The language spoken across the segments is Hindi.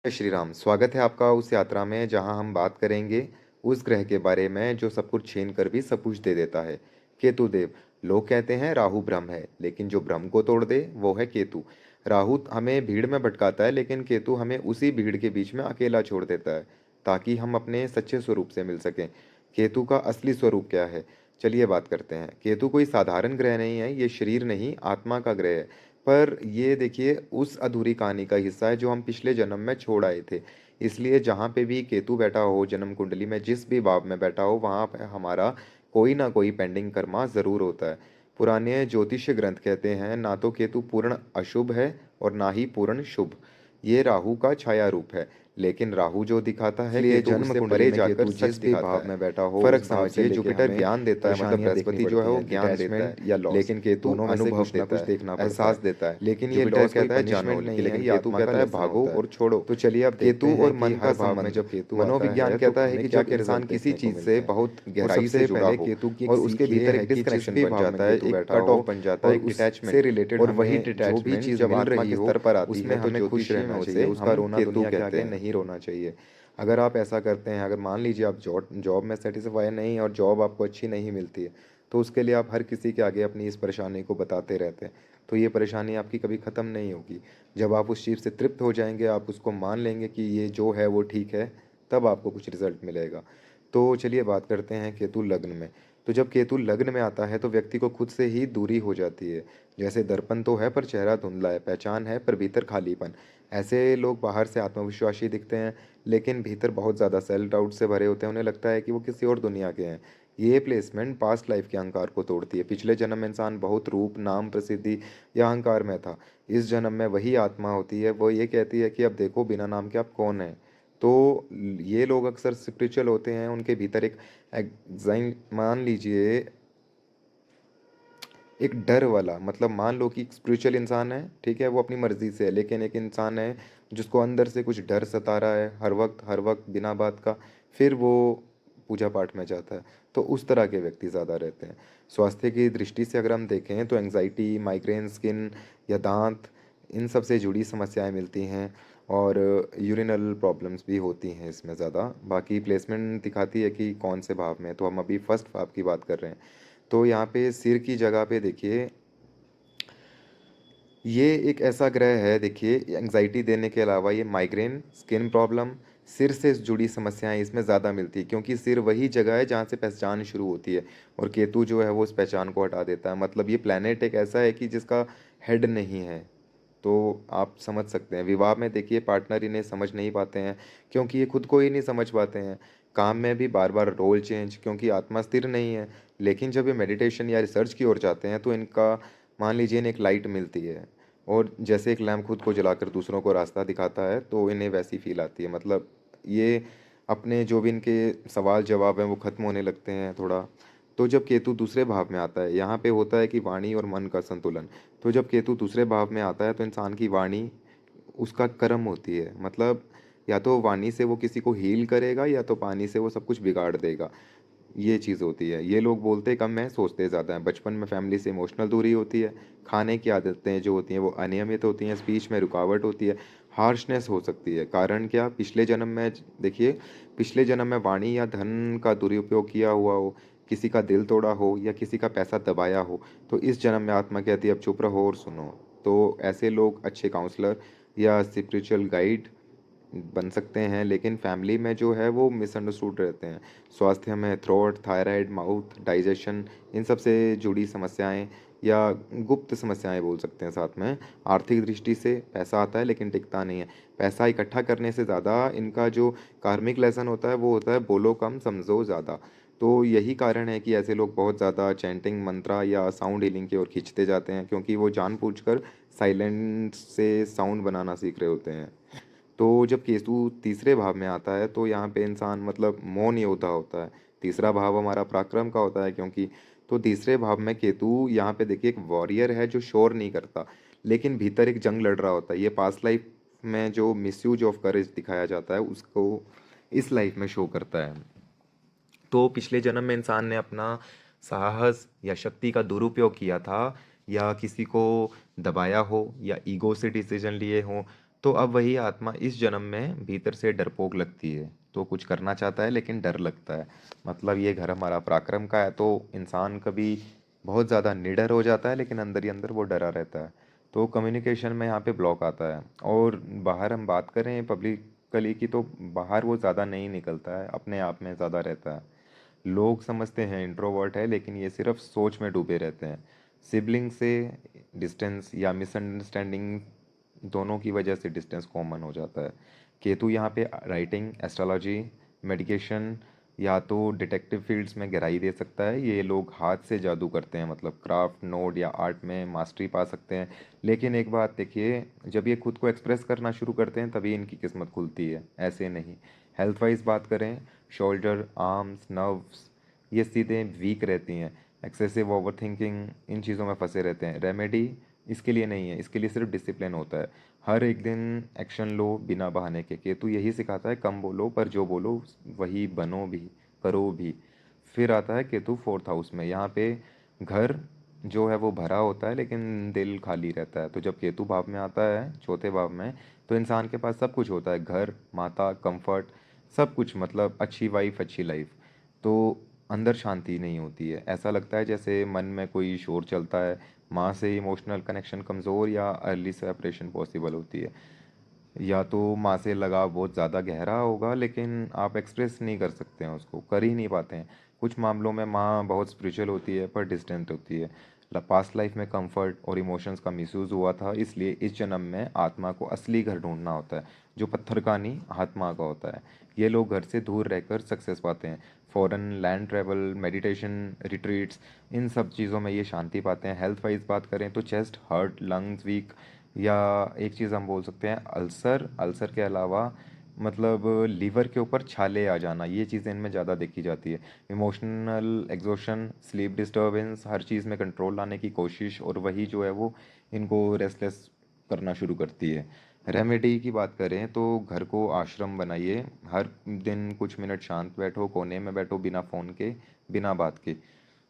जय श्री राम। स्वागत है आपका उस यात्रा में जहां हम बात करेंगे उस ग्रह के बारे में जो सब कुछ छीन कर भी सब कुछ दे देता है। केतु देव। लोग कहते हैं राहु ब्रह्म है, लेकिन जो ब्रह्म को तोड़ दे वो है केतु। राहु हमें भीड़ में भटकाता है, लेकिन केतु हमें उसी भीड़ के बीच में अकेला छोड़ देता है ताकि हम अपने सच्चे स्वरूप से मिल सकें। केतु का असली स्वरूप क्या है, चलिए बात करते हैं। केतु कोई साधारण ग्रह नहीं है, ये शरीर नहीं आत्मा का ग्रह है। पर ये देखिए उस अधूरी कहानी का हिस्सा है जो हम पिछले जन्म में छोड़ आए थे। इसलिए जहाँ पे भी केतु बैठा हो जन्म कुंडली में, जिस भी भाव में बैठा हो, वहाँ पे हमारा कोई ना कोई पेंडिंग कर्मा जरूर होता है। पुराने ज्योतिष ग्रंथ कहते हैं ना तो केतु पूर्ण अशुभ है और ना ही पूर्ण शुभ। ये राहु का छाया रूप है, लेकिन राहु जो दिखाता है इसलिए केतु जन्म उससे कुंडली परे में जाकर केतु सच जिस भी दिखाता भाव है। में बैठा हो फर्क उस भाव से समझिए, लेके जुपिटर हमें ज्ञान देता है, मतलब परेशानियां देखनी बृहस्पति जो है पड़ती वो हैं, ज्ञान देता है, डिटैचमेंट या लॉस। लेकिन केतु दोनों में से अनुभव कुछ ना देता कुछ है, देखना पड़ता एहसास है। देता है। लेकिन ये जुपिटर लॉस कोई कहता है जानो, पनिशमेंट नहीं लेकिन है, ये केतु आत्मा का कहता है लेसन भागो होता है। और छोड़ो। तो चलिए अब केतु देखते हैं और कि मन का हर भाव में संबंध। जब केतु आता मनोविज्ञान है तो कहता है कि हमें क्या जब क्या इंसान रिजल्ट किसी देखने को चीज से मिलते हैं। बहुत और गहराई से सबसे जुड़ा पहले हो केतु की एक और उसके सीख ये भीतर है एक कि जिस डिस्कनेक्शन भी बन भाव में जाता है, केतु एक बैठा कट हो ऑफ बन जाता है, और एक उससे डिटैचमेंट। रिलेटेड और वही हमें जो भी डिटैचमेंट चीज़ जब मिल आत्मा रही के हो स्तर पर आती उसमें है तो हमें खुश ज्योतिषीय में रहना चाहिए, उसे उसका हम रोना केतु दुनिया के कहते आगे हैं। नहीं रोना चाहिए। अगर आप ऐसा करते हैं, अगर मान लीजिए आप जॉब जॉब में सेटिस्फाई नहीं और जॉब आपको अच्छी नहीं मिलती है, तो उसके लिए आप हर किसी के आगे अपनी इस परेशानी को बताते रहते हैं, तो ये परेशानी आपकी कभी ख़त्म नहीं होगी। जब आप उस चीज़ से तृप्त हो जाएंगे, आप उसको मान लेंगे कि ये जो है वो ठीक है, तब आपको कुछ रिजल्ट मिलेगा। तो चलिए बात करते हैं केतु लग्न में। तो जब केतु लग्न में आता है तो व्यक्ति को खुद से ही दूरी हो जाती है। जैसे दर्पण तो है पर चेहरा धुंधला है, पहचान है पर भीतर खालीपन। ऐसे लोग बाहर से आत्मविश्वासी दिखते हैं, लेकिन भीतर बहुत ज़्यादा सेल्फ डाउट से भरे होते हैं। उन्हें लगता है कि वो किसी और दुनिया के हैं। ये प्लेसमेंट पास्ट लाइफ के अहंकार को तोड़ती है। पिछले जन्म में इंसान बहुत रूप, नाम, प्रसिद्धि या अहंकार में था। इस जन्म में वही आत्मा होती है, वो ये कहती है कि अब देखो बिना नाम के आप कौन हैं। तो ये लोग अक्सर स्पिरिचुअल होते हैं, उनके भीतर एक एग्जाइन मान लीजिए एक डर वाला, मतलब मान लो कि एक स्पिरिचुअल इंसान है, ठीक है, वो अपनी मर्जी से है, लेकिन एक इंसान है जिसको अंदर से कुछ डर सता रहा है हर वक्त बिना बात का, फिर वो पूजा पाठ में जाता है। तो उस तरह के व्यक्ति ज़्यादा रहते हैं। स्वास्थ्य की दृष्टि से अगर हम देखें तो एंग्जाइटी, माइग्रेन, स्किन या दांत, इन सब से जुड़ी समस्याएं मिलती हैं। और यूरिनल प्रॉब्लम्स भी होती हैं इसमें ज़्यादा। बाकी प्लेसमेंट दिखाती है कि कौन से भाव में है, तो हम अभी फर्स्ट भाव की बात कर रहे हैं। तो यहाँ पे सिर की जगह पे देखिए, ये एक ऐसा ग्रह है, देखिए एंग्जाइटी देने के अलावा ये माइग्रेन, स्किन प्रॉब्लम, सिर से जुड़ी समस्याएं इसमें ज़्यादा मिलती है, क्योंकि सिर वही जगह है जहाँ से पहचान शुरू होती है। और केतु जो है वो उस पहचान को हटा देता है। मतलब ये प्लैनेट एक ऐसा है कि जिसका हेड नहीं है। तो आप समझ सकते हैं विवाह में देखिए पार्टनर इन्हें समझ नहीं पाते हैं, क्योंकि ये खुद को ही नहीं समझ पाते हैं। काम में भी बार बार रोल चेंज, क्योंकि आत्मा स्थिर नहीं है। लेकिन जब ये मेडिटेशन या रिसर्च की ओर जाते हैं तो इनका, मान लीजिए इन्हें एक लाइट मिलती है, और जैसे एक लैम्प खुद को जलाकर दूसरों को रास्ता दिखाता है, तो इन्हें वैसी फील आती है। मतलब ये अपने जो भी इनके सवाल जवाब हैं वो ख़त्म होने लगते हैं थोड़ा। तो जब केतु दूसरे भाव में आता है, यहाँ पे होता है कि वाणी और मन का संतुलन। तो जब केतु दूसरे भाव में आता है तो इंसान की वाणी उसका कर्म होती है। मतलब या तो वाणी से वो किसी को हील करेगा, या तो पानी से वो सब कुछ बिगाड़ देगा। ये चीज़ होती है। ये लोग बोलते कम हैं, सोचते ज़्यादा हैं। बचपन में फैमिली से इमोशनल दूरी होती है। खाने की आदतें जो होती हैं वो अनियमित होती हैं। स्पीच में रुकावट होती है। हार्शनेस हो सकती है। कारण क्या, पिछले जन्म में देखिए, पिछले जन्म में वाणी या धन का दुरुपयोग किया हुआ हो, किसी का दिल तोड़ा हो या किसी का पैसा दबाया हो, तो इस जन्म में आत्मा कहती है अब चुप रहो और सुनो। तो ऐसे लोग अच्छे काउंसलर या स्पिरिचुअल गाइड बन सकते हैं, लेकिन फैमिली में जो है वो मिसअंडरस्टूड रहते हैं। स्वास्थ्य में थ्रोट, थायराइड, माउथ, डाइजेशन, इन सब से जुड़ी समस्याएं या गुप्त समस्याएं बोल सकते हैं साथ में। आर्थिक दृष्टि से पैसा आता है लेकिन टिकता नहीं है। पैसा इकट्ठा करने से ज़्यादा इनका जो कार्मिक लेसन होता है वो होता है बोलो कम समझो ज़्यादा। तो यही कारण है कि ऐसे लोग बहुत ज़्यादा चैंटिंग, मंत्रा या साउंड हीलिंग की ओर खींचते जाते हैं, क्योंकि वो जानबूझकर साइलेंट से साउंड बनाना सीख रहे होते हैं। तो जब केतु तीसरे भाव में आता है तो यहाँ पे इंसान मतलब मौन योद्धा होता है। तीसरा भाव हमारा पराक्रम का होता है, क्योंकि तो तीसरे भाव में केतु यहाँ पे देखिए एक वॉरियर है जो शोर नहीं करता, लेकिन भीतर एक जंग लड़ रहा होता है। ये पास्ट लाइफ में जो मिसयूज ऑफ करेज दिखाया जाता है उसको इस लाइफ में शो करता है। तो पिछले जन्म में इंसान ने अपना साहस या शक्ति का दुरुपयोग किया था, या किसी को दबाया हो या ईगो से डिसीजन लिए हों, तो अब वही आत्मा इस जन्म में भीतर से डरपोक लगती है, तो कुछ करना चाहता है लेकिन डर लगता है। मतलब ये घर हमारा पराक्रम का है, तो इंसान कभी बहुत ज़्यादा निडर हो जाता है लेकिन अंदर ही अंदर वो डरा रहता है। तो कम्युनिकेशन में यहाँ पे ब्लॉक आता है। और बाहर हम बात करें पब्लिकली की, तो बाहर वो ज़्यादा नहीं निकलता है, अपने आप में ज़्यादा रहता है। लोग समझते हैं इंट्रोवर्ट है, लेकिन ये सिर्फ सोच में डूबे रहते हैं। सिबलिंग से डिस्टेंस या मिसअंडरस्टैंडिंग, दोनों की वजह से डिस्टेंस कॉमन हो जाता है। केतु यहाँ पे राइटिंग, एस्ट्रोलॉजी, मेडिकेशन या तो डिटेक्टिव फील्ड्स में गहराई दे सकता है। ये लोग हाथ से जादू करते हैं, मतलब क्राफ्ट, नोट या आर्ट में मास्टरी पा सकते हैं। लेकिन एक बात देखिए, जब ये खुद को एक्सप्रेस करना शुरू करते हैं तभी इनकी किस्मत खुलती है, ऐसे नहीं। हेल्थ वाइज बात करें, शोल्डर, आर्म्स, नर्व्स, ये सीधे वीक रहती हैं। एक्सेसिव ओवर थिंकिंग, इन चीज़ों में फंसे रहते हैं। रेमेडी इसके लिए नहीं है, इसके लिए सिर्फ डिसिप्लिन होता है। हर एक दिन एक्शन लो बिना बहाने के। केतु यही सिखाता है, कम बोलो पर जो बोलो वही बनो भी, करो भी। फिर आता है केतु फोर्थ हाउस में। यहाँ पे घर जो है वो भरा होता है लेकिन दिल खाली रहता है। तो जब केतु भाव में आता है, चौथे भाव में, तो इंसान के पास सब कुछ होता है, घर, माता, कंफर्ट, सब कुछ, मतलब अच्छी वाइफ, अच्छी लाइफ। तो अंदर शांति नहीं होती है। ऐसा लगता है जैसे मन में कोई शोर चलता है। माँ से इमोशनल कनेक्शन कमज़ोर या अर्ली सेपरेशन पॉसिबल होती है। या तो माँ से लगाव बहुत ज़्यादा गहरा होगा लेकिन आप एक्सप्रेस नहीं कर सकते हैं, उसको कर ही नहीं पाते हैं। कुछ मामलों में माँ बहुत स्पिरिचुअल होती है पर डिस्टेंट होती है। पास्ट लाइफ में कंफर्ट और इमोशंस का मिसयूज़ हुआ था, इसलिए इस जन्म में आत्मा को असली घर ढूंढना होता है, जो पत्थर का नहीं, आत्मा का होता है। ये लोग घर से दूर रहकर सक्सेस पाते हैं। Foreign, land travel, meditation, retreats, इन सब चीज़ों में ये शांति पाते हैं। हेल्थ वाइज बात करें तो चेस्ट, हार्ट, लंग्स वीक, या एक चीज़ हम बोल सकते हैं अल्सर। अल्सर के अलावा मतलब लीवर के ऊपर छाले आ जाना, ये चीज़ें इनमें ज़्यादा देखी जाती है। इमोशनल एग्जॉशन, स्लीप डिस्टर्बेंस, हर चीज़ में कंट्रोल लाने की कोशिश, और वही जो है वो इनको रेस्टलेस करना शुरू करती है। रेमेडी की बात करें तो घर को आश्रम बनाइए। हर दिन कुछ मिनट शांत बैठो, कोने में बैठो, बिना फ़ोन के, बिना बात के।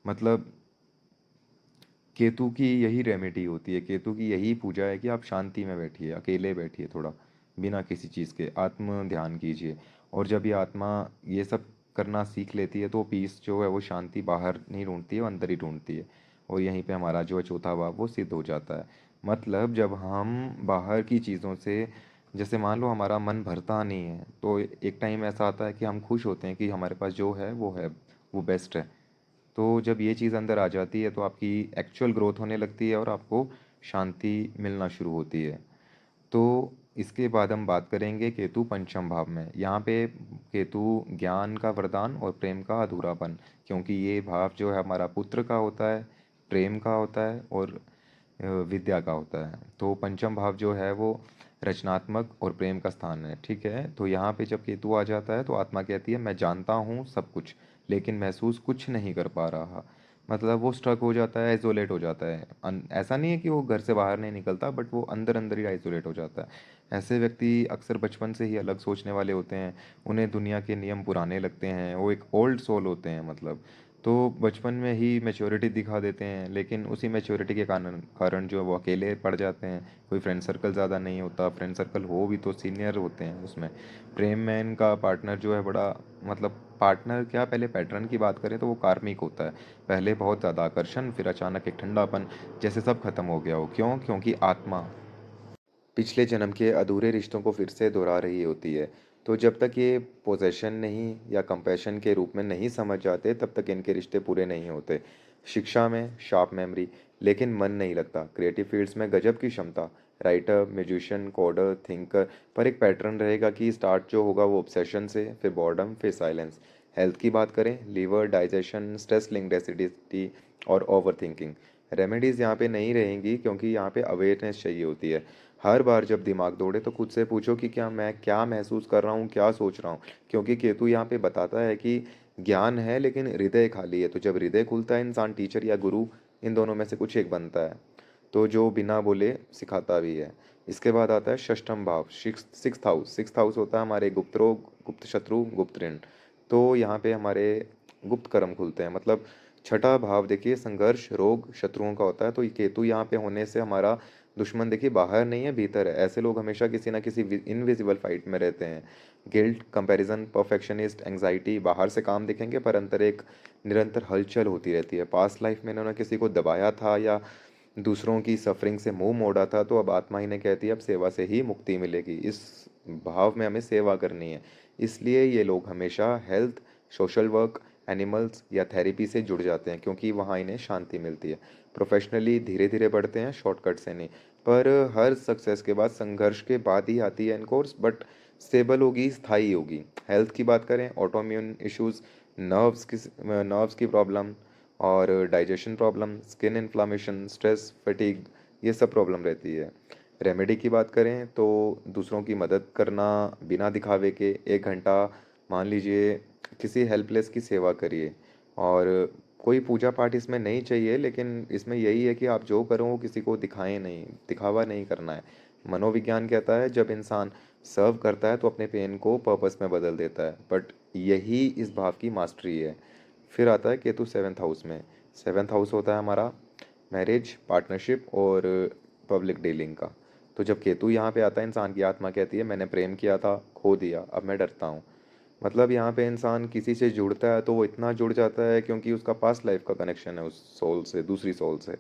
मतलब केतु की यही रेमेडी होती है, केतु की यही पूजा है कि आप शांति में बैठिए, अकेले बैठिए, थोड़ा बिना किसी चीज़ के आत्म ध्यान कीजिए। और जब ये आत्मा ये सब करना सीख लेती है तो पीस जो है वो, शांति बाहर नहीं ढूंढती है, वो अंदर ही ढूंढती है। और यहीं पे हमारा जो है चौथा भाव वो सिद्ध हो जाता है। मतलब जब हम बाहर की चीज़ों से, जैसे मान लो हमारा मन भरता नहीं है, तो एक टाइम ऐसा आता है कि हम खुश होते हैं कि हमारे पास जो है वो बेस्ट है। तो जब ये चीज़ अंदर आ जाती है तो आपकी एक्चुअल ग्रोथ होने लगती है और आपको शांति मिलना शुरू होती है। तो इसके बाद हम बात करेंगे केतु पंचम भाव में। यहाँ पे केतु ज्ञान का वरदान और प्रेम का अधूरापन, क्योंकि ये भाव जो है हमारा पुत्र का होता है, प्रेम का होता है और विद्या का होता है। तो पंचम भाव जो है वो रचनात्मक और प्रेम का स्थान है, ठीक है। तो यहाँ पे जब केतु आ जाता है तो आत्मा कहती है, मैं जानता हूँ सब कुछ लेकिन महसूस कुछ नहीं कर पा रहा। मतलब वो स्ट्रक हो जाता है, आइसोलेट हो जाता है। ऐसा नहीं है कि वो घर से बाहर नहीं निकलता, बट वो अंदर अंदर ही आइसोलेट हो जाता है। ऐसे व्यक्ति अक्सर बचपन से ही अलग सोचने वाले होते हैं। उन्हें दुनिया के नियम पुराने लगते हैं, वो एक ओल्ड सोल होते हैं मतलब। तो बचपन में ही मैच्योरिटी दिखा देते हैं, लेकिन उसी मैच्योरिटी के कारण कारण जो है वो अकेले पड़ जाते हैं। कोई फ्रेंड सर्कल ज़्यादा नहीं होता, फ्रेंड सर्कल हो भी तो सीनियर होते हैं उसमें। प्रेम में इनका पार्टनर जो है बड़ा, मतलब पार्टनर क्या, पहले पैटर्न की बात करें तो वो कार्मिक होता है। पहले बहुत ज़्यादा आकर्षण, फिर अचानक एक ठंडापन, जैसे सब खत्म हो गया हो। क्यों? क्योंकि आत्मा पिछले जन्म के अधूरे रिश्तों को फिर से दोहरा रही होती है। तो जब तक ये पोजेशन नहीं या कंपैशन के रूप में नहीं समझ जाते, तब तक इनके रिश्ते पूरे नहीं होते। शिक्षा में शार्प मेमोरी, लेकिन मन नहीं लगता। क्रिएटिव फील्ड्स में गजब की क्षमता, राइटर, म्यूजिशियन, कोडर, थिंकर, पर एक पैटर्न रहेगा कि स्टार्ट जो होगा वो ऑब्सेशन से, फिर बॉर्डम, फिर साइलेंस। हेल्थ की बात करें, liver, digestion, stress linked acidity और ओवर थिंकिंग। रेमेडीज़ यहाँ पे नहीं रहेंगी, क्योंकि यहाँ पे अवेयरनेस चाहिए होती है। हर बार जब दिमाग दौड़े तो खुद से पूछो कि क्या महसूस कर रहा हूँ, क्या सोच रहा हूँ। क्योंकि केतु यहाँ पे बताता है कि ज्ञान है लेकिन हृदय खाली है। तो जब हृदय खुलता है, इंसान टीचर या गुरु, इन दोनों में से कुछ एक बनता है। तो जो बिना बोले सिखाता भी है। इसके बाद आता है षष्ठम भाव, सिक्स्थ हाउस। सिक्स्थ हाउस होता है हमारे गुप्त रोग, गुप्त शत्रु, गुप्त ऋण। तो यहाँ पे हमारे गुप्त कर्म खुलते हैं। मतलब छठा भाव देखिए, संघर्ष, रोग, शत्रुओं का होता है। तो ये केतु यहाँ पे होने से हमारा दुश्मन देखिए बाहर नहीं है, भीतर है। ऐसे लोग हमेशा किसी ना किसी इनविजिबल फाइट में रहते हैं। गिल्ट, कंपैरिजन, परफेक्शनिस्ट, एंग्जाइटी बाहर से काम दिखेंगे पर अंदर एक निरंतर हलचल होती रहती है। पास्ट लाइफ में इन्होंने किसी को दबाया था या दूसरों की सफरिंग से मुंह मोड़ा था, तो अब आत्मा इन्हें कहती है अब सेवा से ही मुक्ति मिलेगी। इस भाव में हमें सेवा करनी है। इसलिए ये लोग हमेशा हेल्थ, सोशल वर्क, एनिमल्स या थेरेपी से जुड़ जाते हैं क्योंकि वहाँ इन्हें शांति मिलती है। प्रोफेशनली धीरे धीरे बढ़ते हैं, शॉर्टकट से नहीं। पर हर सक्सेस के बाद संघर्ष के बाद ही आती है एनकोर्स, बट स्टेबल होगी, स्थायी होगी। हेल्थ की बात करें, ऑटोइम्यून इश्यूज, नर्व्स की प्रॉब्लम और digestion problem, skin inflammation, stress, fatigue, ये सब प्रॉब्लम रहती है। रेमेडी की बात करें तो दूसरों की मदद करना बिना दिखावे के, 1 घंटा मान लीजिए किसी हेल्पलेस की सेवा करिए। और कोई पूजा पाठ इसमें नहीं चाहिए, लेकिन इसमें यही है कि आप जो करो वो किसी को दिखाएं नहीं, दिखावा नहीं करना है। मनोविज्ञान कहता है जब इंसान सर्व करता है तो अपने पेन को पर्पस में बदल देता है, बट यही इस भाव की मास्टरी है। फिर आता है केतु सेवन्थ हाउस में। सेवन्थ हाउस होता है हमारा मैरिज, पार्टनरशिप और पब्लिक डीलिंग का। तो जब केतु यहाँ पे आता है, इंसान की आत्मा कहती है मैंने प्रेम किया था, खो दिया, अब मैं डरता हूँ। मतलब यहाँ पे इंसान किसी से जुड़ता है तो वो इतना जुड़ जाता है क्योंकि उसका पास्ट लाइफ का कनेक्शन है उस सोल से, दूसरी सोल से।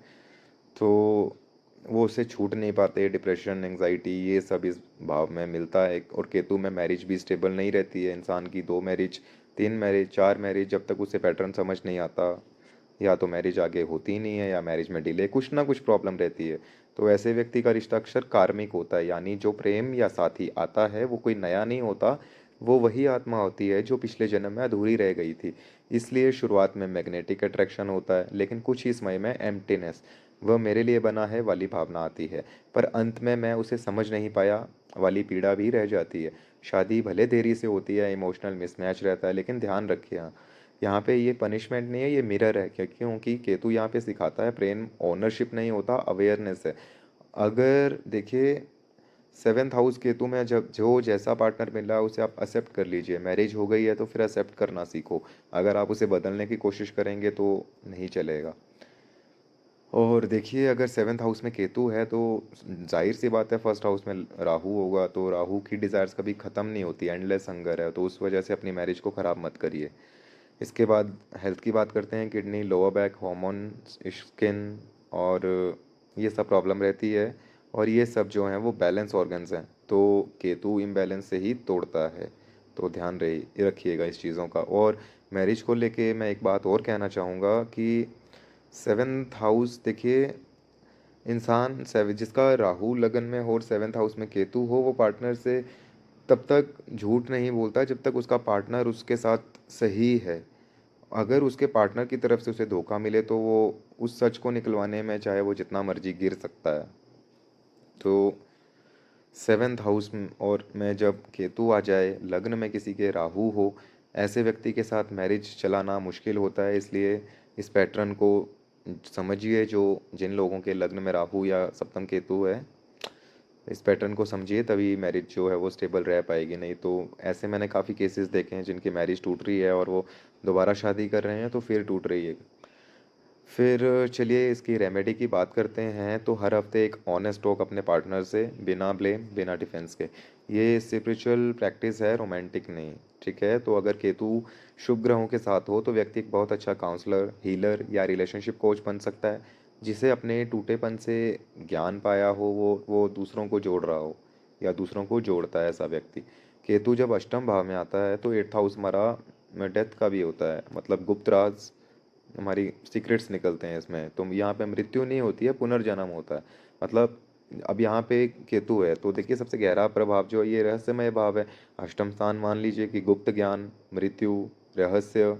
तो वो उससे छूट नहीं पाते। डिप्रेशन, एंग्जाइटी, ये सब इस भाव में मिलता है। और केतु में मैरिज भी स्टेबल नहीं रहती है। इंसान की 2 मैरिज, 3 मैरिज, 4 मैरिज, जब तक उसे पैटर्न समझ नहीं आता, या तो मैरिज आगे होती ही नहीं है या मैरिज में डिले, कुछ ना कुछ प्रॉब्लम रहती है। तो ऐसे व्यक्ति का रिश्ता अक्सर कार्मिक होता है, यानी जो प्रेम या साथी आता है वो कोई नया नहीं होता, वो वही आत्मा होती है जो पिछले जन्म में अधूरी रह गई थी। इसलिए शुरुआत में मैग्नेटिक अट्रैक्शन होता है, लेकिन कुछ ही समय में एम्प्टीनेस, वह मेरे लिए बना है वाली भावना आती है। पर अंत में मैं उसे समझ नहीं पाया वाली पीड़ा भी रह जाती है। शादी भले देरी से होती है, इमोशनल मिसमैच रहता है, लेकिन ध्यान रखिए यहाँ पे ये पनिशमेंट नहीं है, ये मिरर है। क्योंकि केतु यहाँ पे सिखाता है प्रेम ओनरशिप नहीं होता, अवेयरनेस है। अगर देखिए सेवेंथ हाउस केतु में जब जो जैसा पार्टनर मिला उसे आप एक्सेप्ट कर लीजिए। मैरिज हो गई है तो फिर एक्सेप्ट करना सीखो। अगर आप उसे बदलने की कोशिश करेंगे तो नहीं चलेगा। और देखिए अगर सेवेंथ हाउस में केतु है तो जाहिर सी बात है फर्स्ट हाउस में राहु होगा, तो राहु की डिज़ायर्स कभी ख़त्म नहीं होती, एंडलेस हंगर है, तो उस वजह से अपनी मैरिज को ख़राब मत करिए। इसके बाद हेल्थ की बात करते हैं। Kidney, lower back, hormone, skin और ये सब प्रॉब्लम रहती है। और ये सब जो हैं वो बैलेंस ऑर्गन्स हैं, तो केतु इम्बैलेंस से ही तोड़ता है। तो ध्यान रही रखिएगा इस चीज़ों का। और मैरिज को लेके मैं एक बात और कहना चाहूँगा कि सेवेंथ हाउस देखिए, इंसान सेवन जिसका राहु लगन में हो और सेवेंथ हाउस में केतु हो, वो पार्टनर से तब तक झूठ नहीं बोलता जब तक उसका पार्टनर उसके साथ सही है। अगर उसके पार्टनर की तरफ से उसे धोखा मिले तो वो उस सच को निकलवाने में चाहे वो जितना मर्जी गिर सकता है। तो सेवेंथ हाउस और में जब केतु आ जाए, लग्न में किसी के राहु हो, ऐसे व्यक्ति के साथ मैरिज चलाना मुश्किल होता है। इसलिए इस पैटर्न को समझिए, जो जिन लोगों के लग्न में राहु या सप्तम केतु है, इस पैटर्न को समझिए, तभी मैरिज जो है वो स्टेबल रह पाएगी। नहीं तो ऐसे मैंने काफ़ी केसेस देखे हैं जिनकी मैरिज टूट रही है और वो दोबारा शादी कर रहे हैं तो फिर टूट रही है। फिर चलिए इसकी रेमेडी की बात करते हैं। तो हर हफ्ते एक ऑनेस्ट टॉक अपने पार्टनर से, बिना ब्लेम, बिना डिफेंस के। ये स्पिरिचुअल प्रैक्टिस है, रोमांटिक नहीं। ठीक है, तो अगर केतु शुभ ग्रहों के साथ हो तो व्यक्ति एक बहुत अच्छा काउंसलर, हीलर या रिलेशनशिप कोच बन सकता है, जिसे अपने टूटेपन से ज्ञान पाया हो, वो दूसरों को जोड़ रहा हो या दूसरों को जोड़ता है ऐसा व्यक्ति। केतु जब अष्टम भाव में आता है तो 8th हाउस हमारा डेथ का भी होता है, मतलब गुप्त राज, हमारी सीक्रेट्स निकलते हैं इसमें। तो यहाँ पे मृत्यु नहीं होती है, पुनर्जन्म होता है। मतलब अब यहाँ पे केतु है तो देखिए सबसे गहरा प्रभाव जो है ये रहस्यमय भाव है। अष्टम स्थान मान लीजिए कि गुप्त ज्ञान, मृत्यु, रहस्य,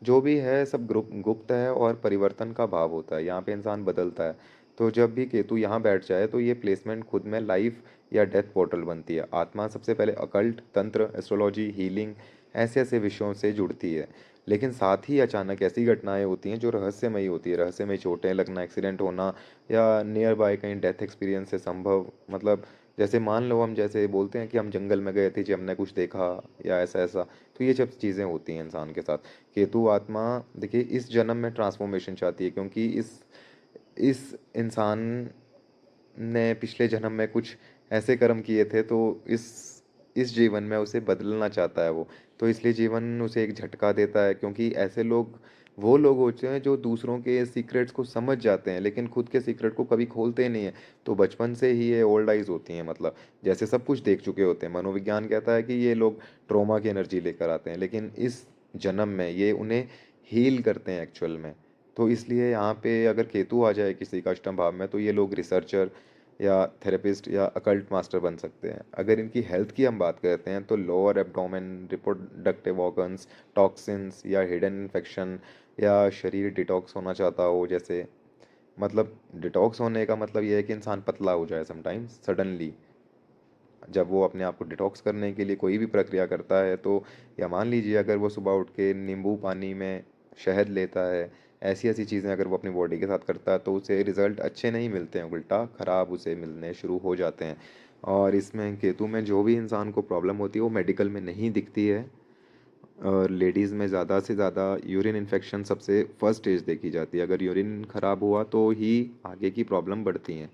जो भी है सब गुप्त है और परिवर्तन का भाव होता है। यहाँ पे इंसान बदलता है। तो जब भी केतु यहाँ बैठ जाए तो ये प्लेसमेंट खुद में लाइफ या डेथ पोर्टल बनती है। आत्मा सबसे पहले अकल्ट, तंत्र, एस्ट्रोलॉजी, हीलिंग, ऐसे ऐसे विषयों से जुड़ती है। लेकिन साथ ही अचानक ऐसी घटनाएं होती हैं जो रहस्यमयी होती है। रहस्यमयी चोटें लगना, एक्सीडेंट होना या नियर बाय कहीं डेथ एक्सपीरियंस से संभव। मतलब जैसे मान लो हम जैसे बोलते हैं कि हम जंगल में गए थे जी, हमने कुछ देखा या ऐसा ऐसा, तो ये सब चीज़ें होती हैं इंसान के साथ। केतु आत्मा देखिए इस जन्म में ट्रांसफॉर्मेशन चाहती है, क्योंकि इस इंसान ने पिछले जन्म में कुछ ऐसे कर्म किए थे, तो इस जीवन में उसे बदलना चाहता है वो। तो इसलिए जीवन उसे एक झटका देता है, क्योंकि ऐसे लोग वो लोग होते हैं जो दूसरों के सीक्रेट्स को समझ जाते हैं, लेकिन खुद के सीक्रेट को कभी खोलते नहीं हैं। तो बचपन से ही ये ओल्ड आइज़ होती हैं, मतलब जैसे सब कुछ देख चुके होते हैं। मनोविज्ञान कहता है कि ये लोग ट्रॉमा की एनर्जी लेकर आते हैं, लेकिन इस जन्म में ये उन्हें हील करते हैं एक्चुअल में। तो इसलिए यहाँ पे अगर केतु आ जाए किसी का अष्टम भाव में, तो ये लोग रिसर्चर या थेरेपिस्ट या अकल्ट मास्टर बन सकते हैं। अगर इनकी हेल्थ की हम बात करते हैं, तो lower abdomen, reproductive organs, toxins या हिडन इन्फेक्शन, या शरीर डिटॉक्स होना चाहता हो, जैसे मतलब डिटॉक्स होने का मतलब ये है कि इंसान पतला हो जाए समटाइम्स सडनली, जब वो अपने आप को डिटॉक्स करने के लिए कोई भी प्रक्रिया करता है। तो या मान लीजिए अगर वो सुबह उठ के नींबू पानी में शहद लेता है, ऐसी ऐसी चीज़ें अगर वो अपनी बॉडी के साथ करता है, तो उसे रिजल्ट अच्छे नहीं मिलते हैं, उल्टा ख़राब उसे मिलने शुरू हो जाते हैं। और इसमें केतु में जो भी इंसान को प्रॉब्लम होती है वो मेडिकल में नहीं दिखती है। और लेडीज़ में ज़्यादा से ज़्यादा यूरिन इन्फेक्शन सबसे फर्स्ट स्टेज देखी जाती है। अगर यूरिन ख़राब हुआ तो ही आगे की प्रॉब्लम बढ़ती हैं।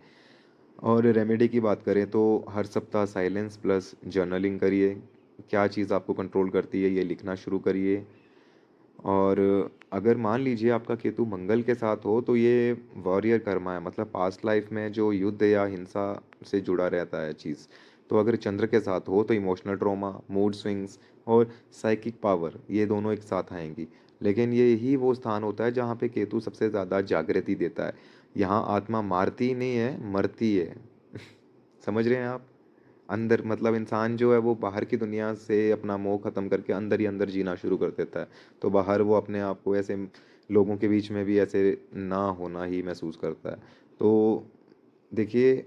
और रेमेडी की बात करें तो हर सप्ताह साइलेंस प्लस जर्नलिंग करिए। क्या चीज़ आपको कंट्रोल करती है ये लिखना शुरू करिए। और अगर मान लीजिए आपका केतु मंगल के साथ हो, तो ये वॉरियर कर्मा है, मतलब पास्ट लाइफ में जो युद्ध या हिंसा से जुड़ा रहता है चीज़। तो अगर चंद्र के साथ हो तो इमोशनल ट्रॉमा, मूड स्विंग्स और साइकिक पावर, ये दोनों एक साथ आएंगी। लेकिन ये ही वो स्थान होता है जहाँ पे केतु सबसे ज़्यादा जागृति देता है। यहाँ आत्मा मारती नहीं है, मरती है। समझ रहे हैं आप? अंदर मतलब इंसान जो है वो बाहर की दुनिया से अपना मोह ख़त्म करके अंदर ही अंदर जीना शुरू कर देता है। तो बाहर वो अपने आप को ऐसे लोगों के बीच में भी ऐसे ना होना ही महसूस करता है। तो देखिए,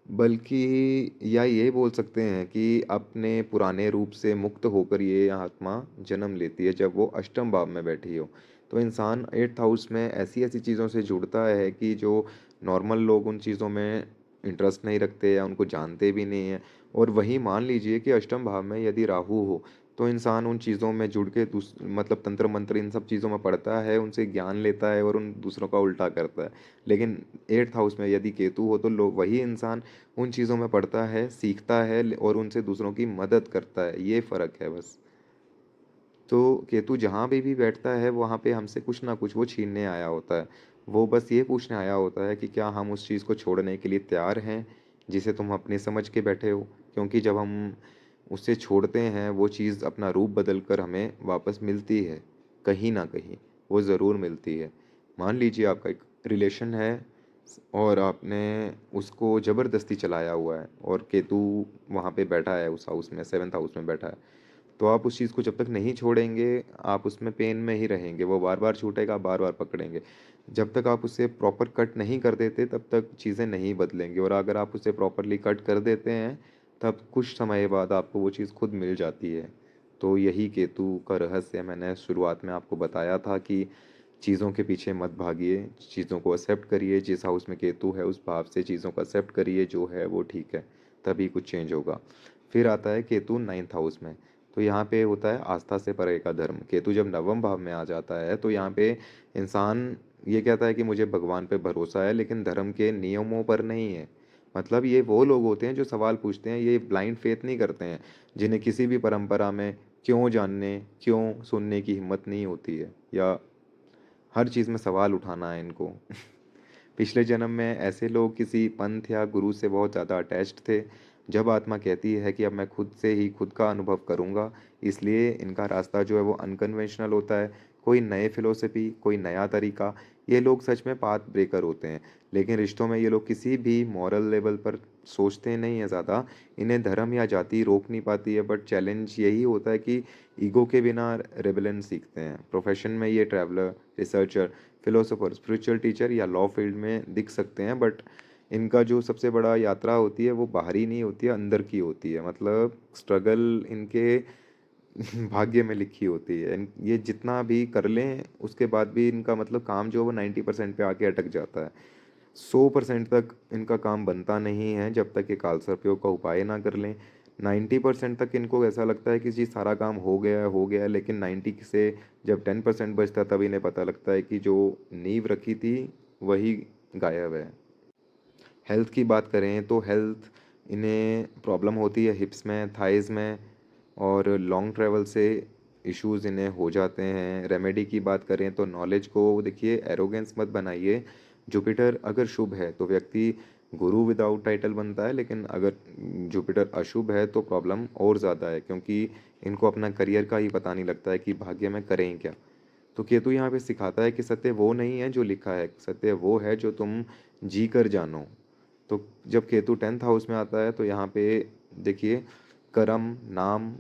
बल्कि या ये बोल सकते हैं कि अपने पुराने रूप से मुक्त होकर ये आत्मा जन्म लेती है जब वो अष्टम भाव में बैठी हो। तो इंसान 8th हाउस में ऐसी ऐसी चीज़ों से जुड़ता है कि जो नॉर्मल लोग उन चीज़ों में इंटरेस्ट नहीं रखते या उनको जानते भी नहीं हैं। और वहीं मान लीजिए कि अष्टम भाव में यदि राहु हो, तो इंसान उन चीज़ों में जुड़ के मतलब तंत्र मंत्र इन सब चीज़ों में पढ़ता है, उनसे ज्ञान लेता है और उन दूसरों का उल्टा करता है। लेकिन 8th हाउस में यदि केतु हो, तो लोग वही इंसान उन चीज़ों में पढ़ता है, सीखता है और उनसे दूसरों की मदद करता है। ये फ़र्क है बस। तो केतु जहाँ भी बैठता है वहाँ पे हमसे कुछ ना कुछ वो छीनने आया होता है। वो बस ये पूछने आया होता है कि क्या हम उस चीज़ को छोड़ने के लिए तैयार हैं, जिसे तुम अपने समझ के बैठे हो? क्योंकि जब हम उसे छोड़ते हैं, वो चीज़ अपना रूप बदल कर हमें वापस मिलती है, कहीं न कहीं, वो ज़रूर मिलती है। मान लीजिए आपका एक रिलेशन है और आपने उसको ज़बरदस्ती चलाया हुआ है और केतु वहाँ पे बैठा है उस हाउस में, 7th हाउस में बैठा है। तो आप उस चीज़ को जब तक नहीं छोड़ेंगे, आप उसमें पेन में ही रहेंगे। वो बार-बार छूटेगा, बार-बार पकड़ेंगे। जब तक आप उसे प्रॉपर कट नहीं कर देते, तब तक चीज़ें नहीं बदलेंगी। और अगर आप उसे प्रॉपरली कट कर देते हैं, तब कुछ समय बाद आपको वो चीज़ खुद मिल जाती है। तो यही केतु का रहस्य मैंने शुरुआत में आपको बताया था कि चीज़ों के पीछे मत भागिए, चीज़ों को एक्सेप्ट करिए। जिस हाउस में केतु है, उस भाव से चीज़ों को एक्सेप्ट करिए, जो है वो ठीक है, तभी कुछ चेंज होगा। फिर आता है केतु 9th हाउस में। तो यहाँ पे होता है आस्था से परे का धर्म। केतु जब नवम भाव में आ जाता है, तो यहाँ पे इंसान ये कहता है कि मुझे भगवान पे भरोसा है, लेकिन धर्म के नियमों पर नहीं है। मतलब ये वो लोग होते हैं जो सवाल पूछते हैं, ये ब्लाइंड फेथ नहीं करते हैं, जिन्हें किसी भी परंपरा में क्यों जानने, क्यों सुनने की हिम्मत नहीं होती है, या हर चीज़ में सवाल उठाना है इनको। पिछले जन्म में ऐसे लोग किसी पंथ या गुरु से बहुत ज़्यादा अटैच्ड थे। जब आत्मा कहती है कि अब मैं खुद से ही खुद का अनुभव करूँगा, इसलिए इनका रास्ता जो है वो अनकन्वेंशनल होता है। कोई नए फ़िलॉसफ़ी, कोई नया तरीका, ये लोग सच में पाथ ब्रेकर होते हैं। लेकिन रिश्तों में ये लोग किसी भी मॉरल लेवल पर सोचते नहीं हैं ज़्यादा। इन्हें धर्म या जाति रोक नहीं पाती है, बट चैलेंज यही होता है कि ईगो के बिना रेबेलियन सीखते हैं। प्रोफ़ेशन में ये traveller, researcher, philosopher, spiritual teacher या लॉ फील्ड में दिख सकते हैं, बट इनका जो सबसे बड़ा यात्रा होती है वो बाहरी नहीं होती है, अंदर की होती है। मतलब स्ट्रगल इनके भाग्य में लिखी होती है। ये जितना भी कर लें उसके बाद भी इनका मतलब काम जो है वो 90% पे आके अटक जाता है। 100% तक इनका काम बनता नहीं है जब तक ये कालसर्पयोग का उपाय ना कर लें। 90% तक इनको ऐसा लगता है कि जी सारा काम हो गया है, लेकिन 90 से जब 10% बचता है तब इन्हें पता लगता है कि जो नींव रखी थी वही गायब है। हेल्थ की बात करें तो हेल्थ इन्हें प्रॉब्लम होती है हिप्स में, थाइज़ में, और लॉन्ग ट्रैवल से इश्यूज़ इन्हें हो जाते हैं। रेमेडी की बात करें तो नॉलेज को देखिए एरोगेंस मत बनाइए। जुपिटर अगर शुभ है तो व्यक्ति गुरु विदाउट टाइटल बनता है, लेकिन अगर जुपिटर अशुभ है तो प्रॉब्लम और ज़्यादा है, क्योंकि इनको अपना करियर का ही पता नहीं लगता है कि भाग्य में करें क्या। तो केतु यहाँ पे सिखाता है कि सत्य वो नहीं है जो लिखा है, सत्य वो है जो तुम जी कर जानो। तो जब केतु 10th हाउस में आता है तो यहाँ पे देखिए कर्म, नाम,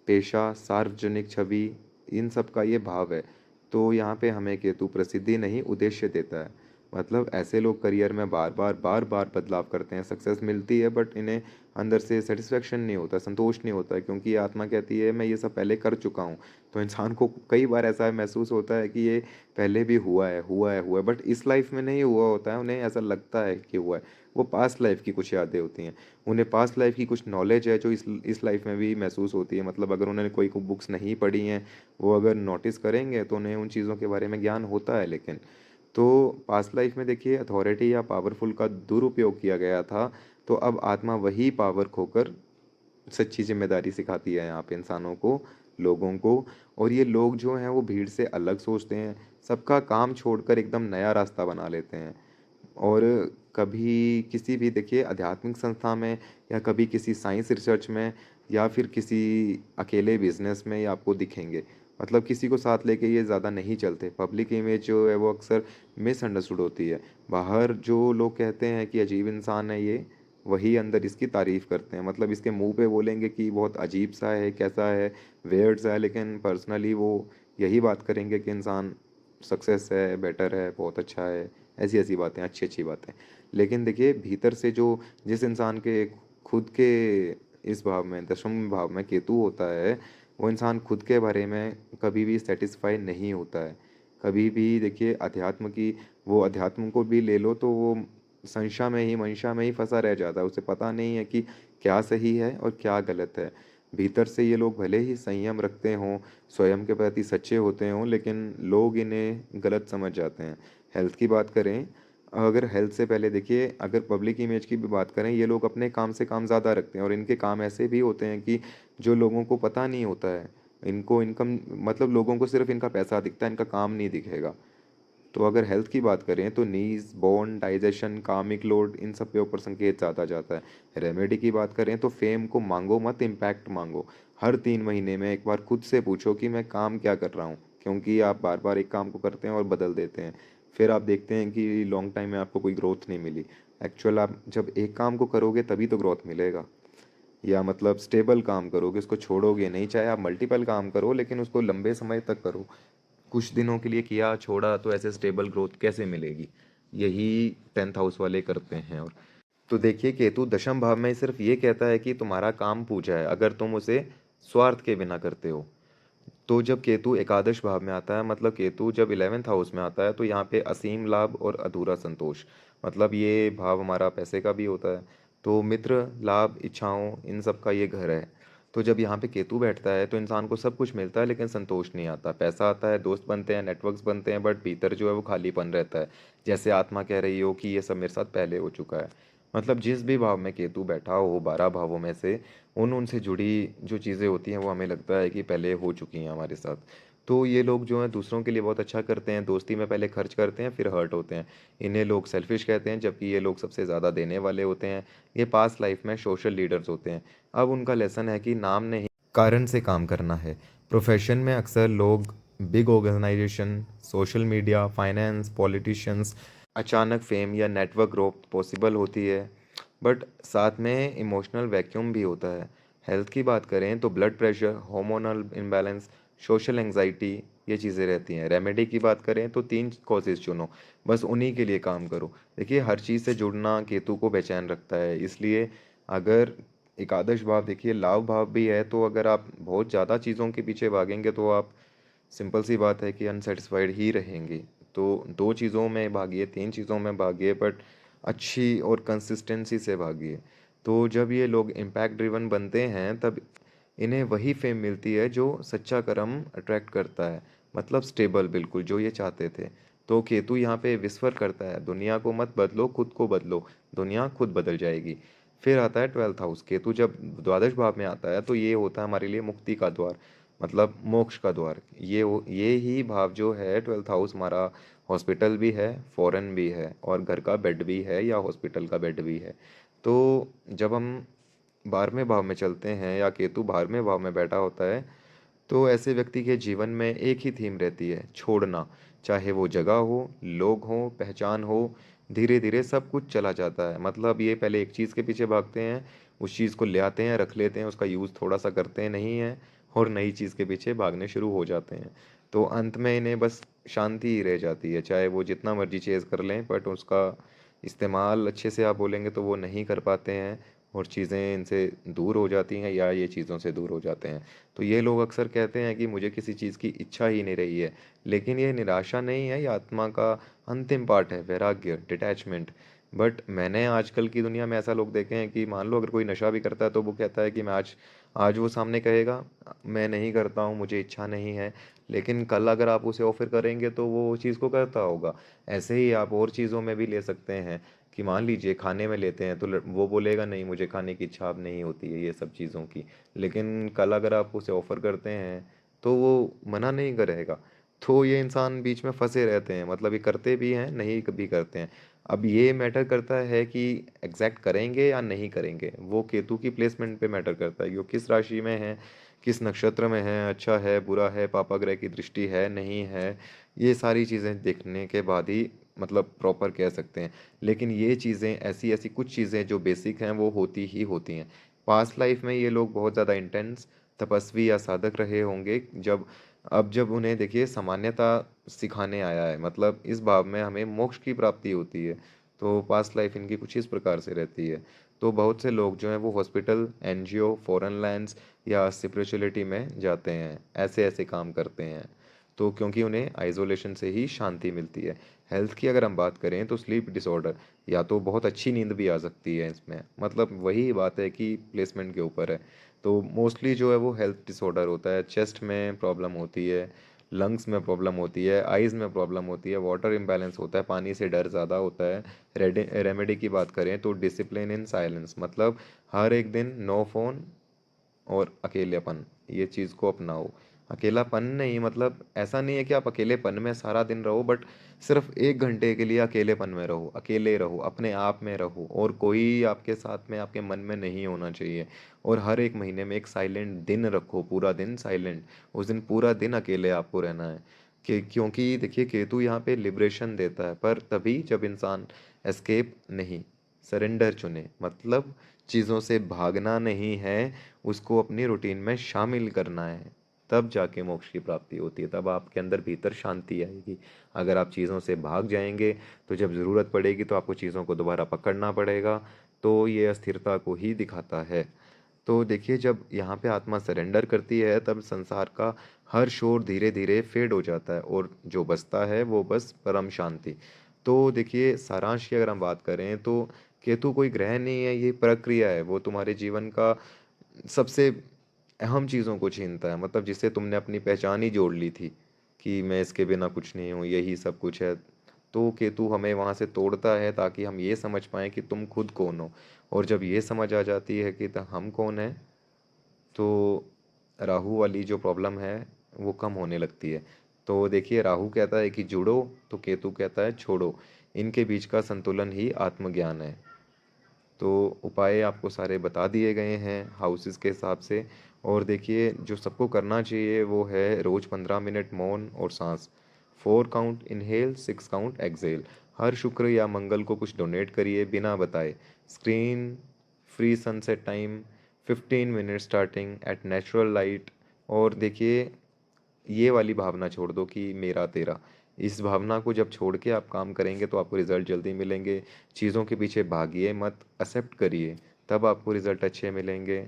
पेशा, सार्वजनिक छवि, इन सब का ये भाव है। तो यहाँ पे हमें केतु प्रसिद्धि नहीं उद्देश्य देता है। मतलब ऐसे लोग करियर में बार बार बदलाव करते हैं, सक्सेस मिलती है बट इन्हें अंदर से सेटिस्फेक्शन नहीं होता, संतोष नहीं होता, क्योंकि ये आत्मा कहती है मैं ये सब पहले कर चुका हूँ। तो इंसान को कई बार ऐसा महसूस होता है कि ये पहले भी हुआ है बट इस लाइफ में नहीं हुआ होता है, उन्हें ऐसा लगता है कि हुआ है। वो पास्ट लाइफ की कुछ यादें होती हैं, उन्हें पास्ट लाइफ की कुछ नॉलेज है जो इस लाइफ में भी महसूस होती है। मतलब अगर उन्होंने कोई बुक्स नहीं पढ़ी हैं, वो अगर नोटिस करेंगे तो उन्हें उन चीज़ों के बारे में ज्ञान होता है। लेकिन तो पास्ट लाइफ में देखिए अथॉरिटी या पावरफुल का दुरुपयोग किया गया था, तो अब आत्मा वही पावर खोकर सच्ची जिम्मेदारी सिखाती है यहाँ पे इंसानों को, लोगों को। और ये लोग जो हैं वो भीड़ से अलग सोचते हैं, सबका काम छोड़कर एकदम नया रास्ता बना लेते हैं। और कभी किसी भी देखिए आध्यात्मिक संस्था में, या कभी किसी साइंस रिसर्च में, या फिर किसी अकेले बिजनेस में ये आपको दिखेंगे। मतलब किसी को साथ लेके ये ज़्यादा नहीं चलते। पब्लिक इमेज जो है वो अक्सर मिसअंडरस्टूड होती है। बाहर जो लोग कहते हैं कि अजीब इंसान है ये, वही अंदर इसकी तारीफ़ करते हैं। मतलब इसके मुंह पे बोलेंगे कि बहुत अजीब सा है, कैसा है, वेयर्ड सा है, लेकिन पर्सनली वो यही बात करेंगे कि इंसान सक्सेस है, बेटर है, बहुत अच्छा है, ऐसी ऐसी बातें, अच्छी अच्छी बातें। लेकिन देखिए भीतर से जो, जिस इंसान के खुद के इस भाव में, दशम भाव में केतु होता है, वो इंसान खुद के बारे में कभी भी सेटिस्फाई नहीं होता है। कभी भी देखिए अध्यात्म की, वो अध्यात्म को भी ले लो तो वो संशय में ही, मंशा में ही फंसा रह जाता है। उसे पता नहीं है कि क्या सही है और क्या गलत है। भीतर से ये लोग भले ही संयम रखते हों, स्वयं के प्रति सच्चे होते हों, लेकिन लोग इन्हें गलत समझ जाते हैं। हेल्थ की बात करें, अगर हेल्थ से पहले देखिए अगर पब्लिक इमेज की भी बात करें, ये लोग अपने काम से काम ज़्यादा रखते हैं, और इनके काम ऐसे भी होते हैं कि जो लोगों को पता नहीं होता है। इनको इनकम, मतलब लोगों को सिर्फ इनका पैसा दिखता है, इनका काम नहीं दिखेगा। तो अगर हेल्थ की बात करें तो नीज, बोन, डाइजेशन, कामिक लोड, इन सब के ऊपर संकेत ज़्यादा जाता है। रेमेडी की बात करें तो फेम को मांगो मत, इम्पैक्ट मांगो। हर 3 महीने में एक बार खुद से पूछो कि मैं काम क्या कर रहा हूँ, क्योंकि आप बार बार एक काम को करते हैं और बदल देते हैं, फिर आप देखते हैं कि लॉन्ग टाइम में आपको कोई ग्रोथ नहीं मिली। एक्चुअल आप जब एक काम को करोगे तभी तो ग्रोथ मिलेगा। या मतलब स्टेबल काम करोगे, उसको छोड़ोगे नहीं। चाहे आप मल्टीपल काम करो लेकिन उसको लंबे समय तक करो। कुछ दिनों के लिए किया छोड़ा तो ऐसे स्टेबल ग्रोथ कैसे मिलेगी। यही 10th हाउस वाले करते हैं। और तो देखिए केतु दशम भाव में सिर्फ ये कहता है कि तुम्हारा काम पूजा है अगर तुम उसे स्वार्थ के बिना करते हो। तो जब केतु एकादश भाव में आता है, मतलब केतु जब 11th हाउस में आता है, तो यहाँ पे असीम लाभ और अधूरा संतोष, मतलब ये भाव हमारा पैसे का भी होता है। तो मित्र, लाभ, इच्छाओं, इन सब का ये घर है। तो जब यहाँ पे केतु बैठता है तो इंसान को सब कुछ मिलता है लेकिन संतोष नहीं आता। पैसा आता है, दोस्त बनते हैं, नेटवर्क्स बनते हैं, बट भीतर जो है वो खालीपन रहता है। जैसे आत्मा कह रही हो कि ये सब मेरे साथ पहले हो चुका है। मतलब जिस भी भाव में केतु बैठा हो 12 भावों में से, उन उनसे जुड़ी जो चीज़ें होती हैं वो हमें लगता है कि पहले हो चुकी हैं हमारे साथ। तो ये लोग जो हैं दूसरों के लिए बहुत अच्छा करते हैं, दोस्ती में पहले खर्च करते हैं फिर हर्ट होते हैं। इन्हें लोग सेल्फिश कहते हैं, जबकि ये लोग सबसे ज़्यादा देने वाले होते हैं। ये पास्ट लाइफ में सोशल लीडर्स होते हैं। अब उनका लेसन है कि नाम नहीं, कारण से काम करना है। प्रोफेशन में अक्सर लोग big organisation, social media, finance, politicians, अचानक फेम या नेटवर्क ग्रोथ पॉसिबल होती है, बट साथ में इमोशनल वैक्यूम भी होता है। हेल्थ की बात करें तो blood pressure, hormonal imbalance, social anxiety, ये चीज़ें रहती हैं। रेमेडी की बात करें तो 3 कॉजेज़ चुनो, बस उन्हीं के लिए काम करो। देखिए हर चीज़ से जुड़ना केतु को बेचैन रखता है, इसलिए अगर एकादश भाव देखिए लाभ भाव भी है, तो अगर आप बहुत ज़्यादा चीज़ों के पीछे भागेंगे तो आप, सिंपल सी बात है कि अनसेटिस्फाइड ही रहेंगे। तो 2 चीज़ों में भागिए, 3 चीज़ों में भागिए, बट अच्छी और कंसिस्टेंसी से भागिए। तो जब ये लोग इम्पैक्ट ड्रिवन बनते हैं तब इन्हें वही फेम मिलती है जो सच्चा कर्म अट्रैक्ट करता है। मतलब स्टेबल, बिल्कुल जो ये चाहते थे। तो केतु यहाँ पे विस्फर करता है, दुनिया को मत बदलो, खुद को बदलो, दुनिया खुद बदल जाएगी। फिर आता है 12th हाउस, केतु जब द्वादश भाव में आता है तो ये होता है हमारे लिए मुक्ति का द्वार, मतलब मोक्ष का द्वार। ये ही भाव जो है 12th हाउस हमारा हॉस्पिटल भी है, फॉरेन भी है, और घर का बेड भी है या हॉस्पिटल का बेड भी है। तो जब हम 12वें भाव में चलते हैं या केतु 12वें भाव में बैठा होता है, तो ऐसे व्यक्ति के जीवन में एक ही थीम रहती है, छोड़ना। चाहे वो जगह हो, लोग हों, पहचान हो, धीरे धीरे सब कुछ चला जाता है। मतलब ये पहले एक चीज़ के पीछे भागते हैं, उस चीज़ को ले आते हैं, रख लेते हैं, उसका यूज़ थोड़ा सा करते हैं नहीं है, और नई चीज़ के पीछे भागने शुरू हो जाते हैं। तो अंत में इन्हें बस शांति ही रह जाती है, चाहे वो जितना मर्जी चेज़ कर लें, बट उसका इस्तेमाल अच्छे से आप बोलेंगे तो वो नहीं कर पाते हैं, और चीज़ें इनसे दूर हो जाती हैं या ये चीज़ों से दूर हो जाते हैं। तो ये लोग अक्सर कहते हैं कि मुझे किसी चीज़ की इच्छा ही नहीं रही है, लेकिन ये निराशा नहीं है, ये आत्मा का अंतिम पार्ट है, वैराग्य, डिटैचमेंट। बट मैंने आजकल की दुनिया में ऐसा लोग देखे हैं कि मान लो अगर कोई नशा भी करता है तो वो कहता है कि मैं आज आज वो सामने कहेगा मैं नहीं करता हूँ, मुझे इच्छा नहीं है, लेकिन कल अगर आप उसे ऑफर करेंगे तो वो उस चीज़ को करता होगा। ऐसे ही आप और चीज़ों में भी ले सकते हैं, कि मान लीजिए खाने में लेते हैं तो वो बोलेगा नहीं, मुझे खाने की इच्छा अब नहीं होती है ये सब चीज़ों की, लेकिन कल अगर आप उसे ऑफ़र करते हैं तो वो मना नहीं करेगा। तो ये इंसान बीच में फंसे रहते हैं, मतलब ये करते भी हैं, नहीं कभी करते हैं। अब ये मैटर करता है कि एग्जैक्ट करेंगे या नहीं करेंगे, वो केतु की प्लेसमेंट पे मैटर करता है कि वो किस राशि में है, किस नक्षत्र में है, अच्छा है, बुरा है, पापा ग्रह की दृष्टि है, नहीं है। ये सारी चीज़ें देखने के बाद ही मतलब प्रॉपर कह सकते हैं। लेकिन ये चीज़ें ऐसी ऐसी कुछ चीज़ें जो बेसिक हैं वो होती ही होती हैं। पास्ट लाइफ में ये लोग बहुत ज़्यादा इंटेंस तपस्वी या साधक रहे होंगे, जब उन्हें देखिए सामान्यता सिखाने आया है, मतलब इस भाव में हमें मोक्ष की प्राप्ति होती है। तो पास्ट लाइफ इनकी कुछ इस प्रकार से रहती है। तो बहुत से लोग जो हैं वो हॉस्पिटल, एनजीओ, फॉरेन लैंड्स या स्पिरिचुअलिटी में जाते हैं, ऐसे ऐसे काम करते हैं। तो क्योंकि उन्हें आइसोलेशन से ही शांति मिलती है। हेल्थ की अगर हम बात करें तो स्लीप डिसऑर्डर, या तो बहुत अच्छी नींद भी आ सकती है इसमें, मतलब वही बात है कि प्लेसमेंट के ऊपर है। तो मोस्टली जो है वो हेल्थ डिसऑर्डर होता है, चेस्ट में प्रॉब्लम होती है, लंग्स में प्रॉब्लम होती है, आइज़ में प्रॉब्लम होती है, वाटर इम्बैलेंस होता है, पानी से डर ज़्यादा होता है। रेमेडी की बात करें तो डिसिप्लिन इन साइलेंस, मतलब हर एक दिन नो फ़ोन और अकेलेपन, ये चीज़ को अपनाओ। अकेलापन नहीं, मतलब ऐसा नहीं है कि आप अकेलेपन में सारा दिन रहो, बट सिर्फ 1 घंटे के लिए अकेलेपन में रहो, अकेले रहो, अपने आप में रहो, और कोई आपके साथ में आपके मन में नहीं होना चाहिए। और हर एक महीने में एक साइलेंट दिन रखो, पूरा दिन साइलेंट, उस दिन पूरा दिन अकेले आपको रहना है। क्योंकि देखिए केतु यहाँ पे लिबरेशन देता है, पर तभी जब इंसान एस्केप नहीं, सरेंडर चुने, मतलब चीज़ों से भागना नहीं है, उसको अपनी रूटीन में शामिल करना है, तब जाके मोक्ष की प्राप्ति होती है, तब आपके अंदर भीतर शांति आएगी। अगर आप चीज़ों से भाग जाएंगे तो जब ज़रूरत पड़ेगी तो आपको चीज़ों को दोबारा पकड़ना पड़ेगा, तो ये अस्थिरता को ही दिखाता है। तो देखिए जब यहाँ पे आत्मा सरेंडर करती है तब संसार का हर शोर धीरे धीरे फेड हो जाता है, और जो बचता है वो बस परम शांति। तो देखिए सारांश की अगर हम बात करें तो केतु कोई ग्रह नहीं है, ये प्रक्रिया है, वो तुम्हारे जीवन का सबसे अहम चीज़ों को छीनता है, मतलब जिससे तुमने अपनी पहचान ही जोड़ ली थी कि मैं इसके बिना कुछ नहीं हूँ, यही सब कुछ है। तो केतु हमें वहाँ से तोड़ता है ताकि हम ये समझ पाएँ कि तुम खुद कौन हो। और जब ये समझ आ जाती है कि हम कौन हैं, तो राहु वाली जो प्रॉब्लम है वो कम होने लगती है। तो देखिए राहु कहता है कि जुड़ो, तो केतु कहता है छोड़ो। इनके बीच का संतुलन ही आत्मज्ञान है। तो उपाय आपको सारे बता दिए गए हैं हाउसेस के हिसाब से। और देखिए जो सबको करना चाहिए वो है रोज़ 15 मिनट मौन और सांस, 4 काउंट इनहेल, 6 काउंट एक्सहेल। हर शुक्र या मंगल को कुछ डोनेट करिए बिना बताए। Screen free sunset time, 15 minute starting at natural light. और देखिए ये वाली भावना छोड़ दो कि मेरा तेरा, इस भावना को जब छोड़ के आप काम करेंगे तो आपको रिजल्ट जल्दी मिलेंगे। चीज़ों के पीछे भागिए मत, एक्सेप्ट करिए, तब आपको रिजल्ट अच्छे मिलेंगे।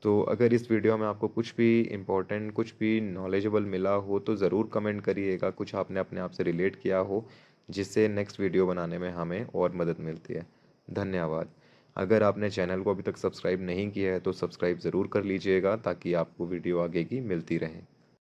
तो अगर इस वीडियो में आपको कुछ भी इम्पोर्टेंट, कुछ भी नॉलेजेबल मिला हो तो ज़रूर कमेंट करिएगा, कुछ आपने अपने आप से रिलेट किया हो जिससे नेक्स्ट वीडियो बनाने में हमें और मदद मिलती है। धन्यवाद। अगर आपने चैनल को अभी तक सब्सक्राइब नहीं किया है तो सब्सक्राइब ज़रूर कर लीजिएगा ताकि आपको वीडियो आगे की मिलती रहे।